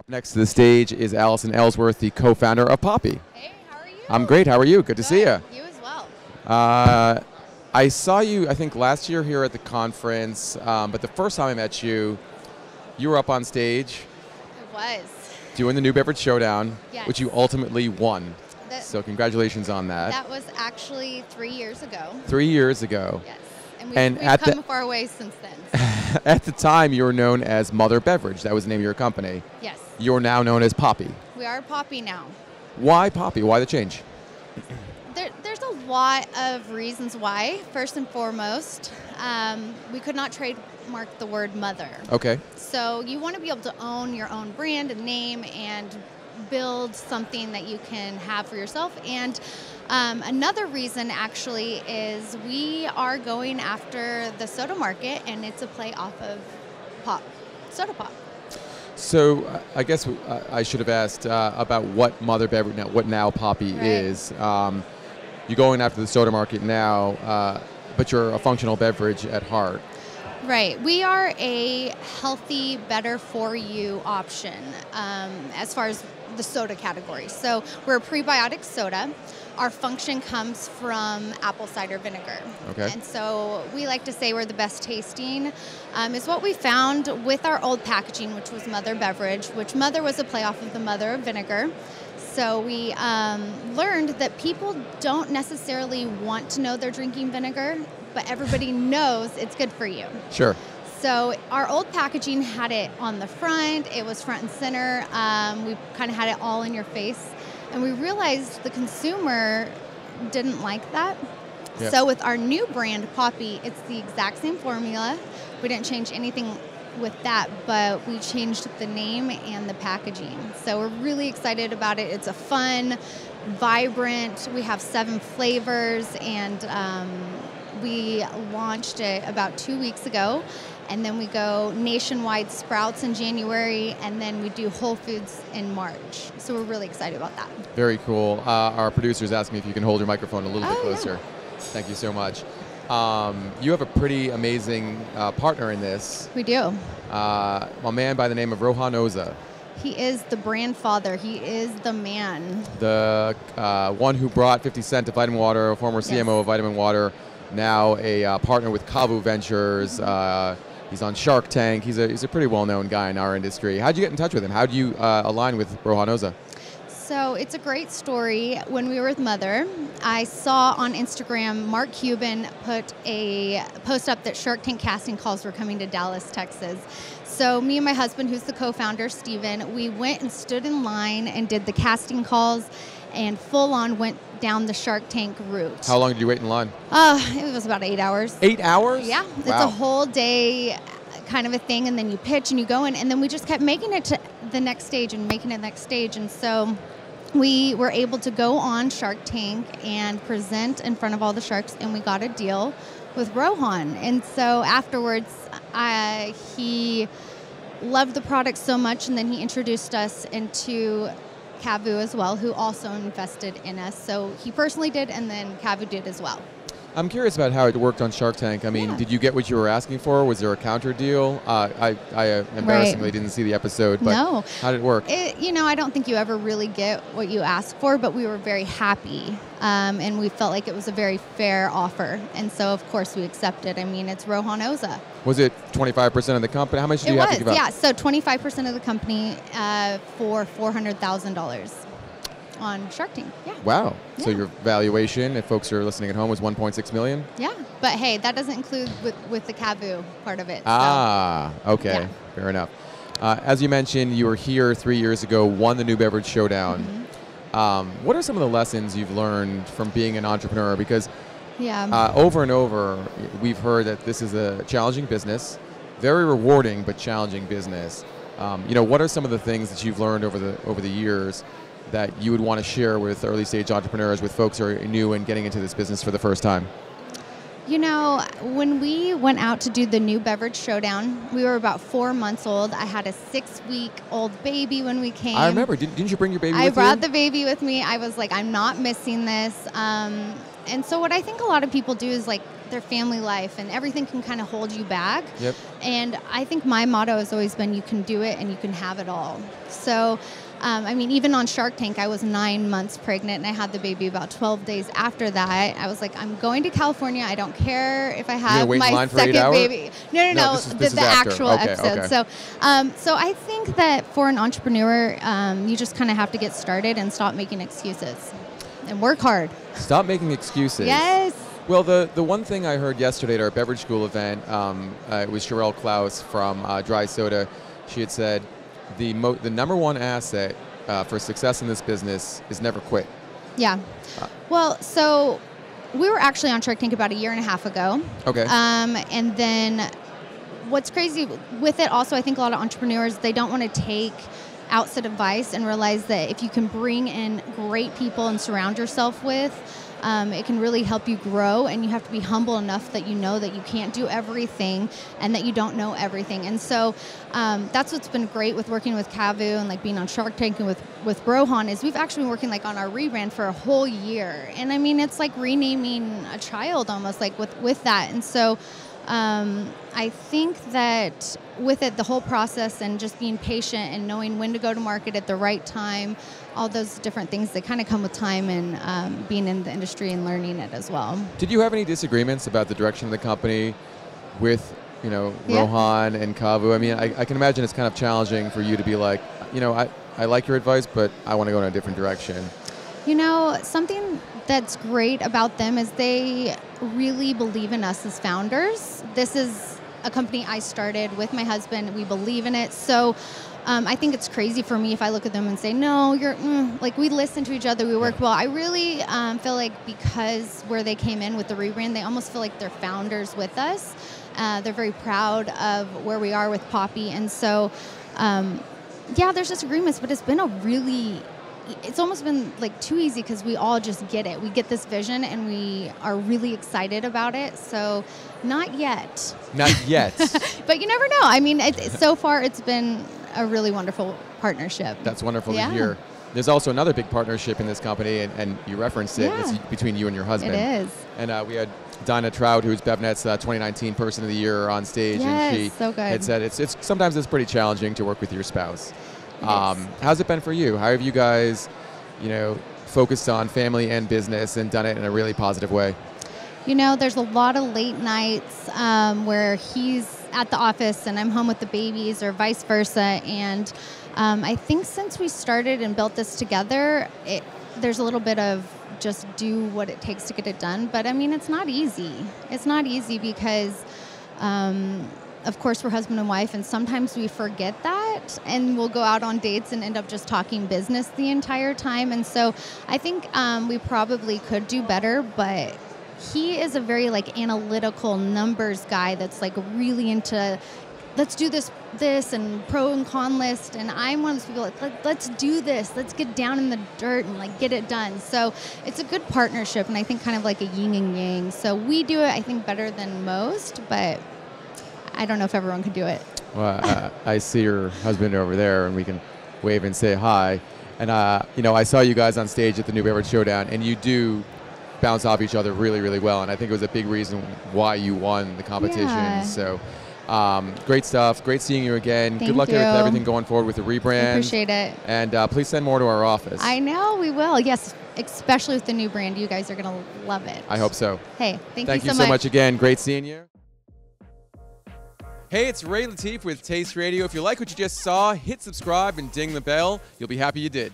Next to the stage is Allison Ellsworth, the co-founder of Poppi. Hey, how are you? I'm great. How are you? Good to see you. You as well. I saw you, I think, last year here at the conference, but the first time I met you, you were up on stage. It was. Doing the New Beverage Showdown, Yes. which you ultimately won. So congratulations on that. That was actually 3 years ago. 3 years ago. Yes. And we've come a far way since then. At the time, you were known as Mother Beverage. That was the name of your company. Yes. You're now known as Poppi. We are Poppi now. Why Poppi? Why the change? There's a lot of reasons why. First and foremost, we could not trademark the word mother. Okay. So you want to be able to own your own brand and name and build something that you can have for yourself. And another reason actually is we are going after the soda market, and it's a play off of pop, soda pop. So I guess I should have asked about what Mother Beverage, what now Poppi is. You're going after the soda market now, but you're a functional beverage at heart. Right. We are a healthy, better for you option as far as the soda category. So we're a prebiotic soda. Our function comes from apple cider vinegar. Okay. And so we like to say we're the best tasting. Is what we found with our old packaging, which was Mother Beverage, which Mother was a playoff of the mother of vinegar. So we learned that people don't necessarily want to know they're drinking vinegar, but everybody knows it's good for you. Sure. So our old packaging had it on the front, it was front and center, we kind of had it all in your face, and we realized the consumer didn't like that. Yep. So with our new brand, Poppi, it's the exact same formula. We didn't change anything with that, but we changed the name and the packaging. So we're really excited about it. It's a fun, vibrant, we have 7 flavors, and we launched it about 2 weeks ago, and then we go nationwide Sprouts in January, and then we do Whole Foods in March. So we're really excited about that. Very cool. Our producer's asking me if you can hold your microphone a little bit closer. Yeah. Thank you so much. You have a pretty amazing partner in this. We do. A man by the name of Rohan Oza. He is the brand father. He is the man. The one who brought 50 Cent to Vitamin Water, a former CMO of Vitamin Water, now a partner with Kavu Ventures. He's on Shark Tank. He's a pretty well-known guy in our industry. How'd you get in touch with him? How'd you align with Rohan Oza? So it's a great story. When we were with Mother, I saw on Instagram Mark Cuban put a post up that Shark Tank casting calls were coming to Dallas, Texas. So me and my husband, who's the co-founder, Steven, we went and stood in line and did the casting calls and full on went down the Shark Tank route. How long did you wait in line? It was about 8 hours. 8 hours? Yeah. Wow. It's a whole day kind of a thing, and then you pitch and you go in, and then we just kept making it to the next stage and making it the next stage. And so we were able to go on Shark Tank and present in front of all the sharks, and we got a deal with Rohan. And so afterwards, he loved the product so much, and then he introduced us into Kavu as well, who also invested in us. So he personally did, and then Kavu did as well. I'm curious about how it worked on Shark Tank. I mean, did you get what you were asking for? Was there a counter deal? I embarrassingly didn't see the episode, but how did it work? I don't think you ever really get what you ask for, but we were very happy, and we felt like it was a very fair offer. And so, of course, we accepted. I mean, it's Rohan Oza. Was it 25% of the company? How much did you have to give up? Yeah, so 25% of the company for $400,000. On Shark Tank, yeah. Wow. Yeah. So your valuation, if folks are listening at home, was $1.6 million? Yeah, but hey, that doesn't include with the Kavu part of it. Okay. Yeah. Fair enough. As you mentioned, you were here 3 years ago, won the New Beverage Showdown. Mm-hmm. What are some of the lessons you've learned from being an entrepreneur? Because over and over, we've heard that this is a challenging business, very rewarding but challenging business. What are some of the things that you've learned over the years that you would want to share with early stage entrepreneurs, with folks who are new and getting into this business for the first time? When we went out to do the New Beverage Showdown, we were about 4 months old. I had a 6-week-old baby when we came. I remember. Didn't you bring your baby with you? I brought the baby with me. I was like, I'm not missing this. And so what I think a lot of people do is like their family life, and everything can kind of hold you back. Yep. And I think my motto has always been, you can do it and you can have it all. So, I mean, even on Shark Tank, I was 9 months pregnant and I had the baby about 12 days after that. I was like, I'm going to California. I don't care if I have my second baby. No. This the actual okay, episode. Okay. So I think that for an entrepreneur, you just kind of have to get started and stop making excuses and work hard. Stop making excuses. Yes. Well, the one thing I heard yesterday at our beverage school event, it was Sherelle Klaus from Dry Soda. She had said, the number one asset for success in this business is never quit. Yeah. Well, so we were actually on Shark Tank about 1.5 years ago. Okay. And then what's crazy with it also, I think a lot of entrepreneurs, they don't want to take outside advice and realize that if you can bring in great people and surround yourself with, it can really help you grow, and you have to be humble enough that you know that you can't do everything and that you don't know everything. And so that's what's been great with working with Kavu and like being on Shark Tank and with Rohan is we've actually been working like on our rebrand for a whole year. And I mean, it's like renaming a child almost, like with that. And so I think that with it, the whole process and just being patient and knowing when to go to market at the right time, all those different things that kind of come with time and being in the industry and learning it as well. Did you have any disagreements about the direction of the company with, Rohan and Kavu? I mean, I can imagine it's kind of challenging for you to be like, I like your advice, but I want to go in a different direction. Something that's great about them is they really believe in us as founders. This is a company I started with my husband. We believe in it. So I think it's crazy for me if I look at them and say, no, you're, like we listen to each other, we work well. I really feel like because where they came in with the rebrand, they almost feel like they're founders with us. They're very proud of where we are with Poppi. And so, yeah, there's disagreements, but it's been it's almost been like too easy because we all just get it. We get this vision and we are really excited about it. So not yet. Not yet. But you never know. I mean, so far it's been a really wonderful partnership. That's wonderful to hear. There's also another big partnership in this company, and you referenced it. It's between you and your husband. It is. And we had Dinah Trout, who's BevNET's 2019 Person of the Year, on stage, and she had said it's sometimes it's pretty challenging to work with your spouse. How's it been for you? How have you guys, focused on family and business and done it in a really positive way? There's a lot of late nights where he's at the office and I'm home with the babies, or vice versa. And I think since we started and built this together, there's a little bit of just do what it takes to get it done. But I mean, it's not easy. It's not easy because of course, we're husband and wife, and sometimes we forget that, and we'll go out on dates and end up just talking business the entire time. And so I think we probably could do better, but he is a very analytical numbers guy that's really into let's do this and pro and con list, and I'm one of those people let's do this, let's get down in the dirt and get it done. So it's a good partnership, and I think kind of like a yin and yang. So we do it, I think, better than most, but I don't know if everyone could do it. Well, I see your husband over there, and we can wave and say hi. And I saw you guys on stage at the New Beverage Showdown, and you do bounce off each other really, really well. And I think it was a big reason why you won the competition. Yeah. So great stuff. Great seeing you again. Thank Good luck you. with everything going forward with the rebrand. I appreciate it. And please send more to our office. I know, we will. Yes, especially with the new brand. You guys are going to love it. I hope so. Hey, thank you so much again. Great seeing you. Hey, it's Ray Latif with Taste Radio. If you like what you just saw, hit subscribe and ding the bell. You'll be happy you did.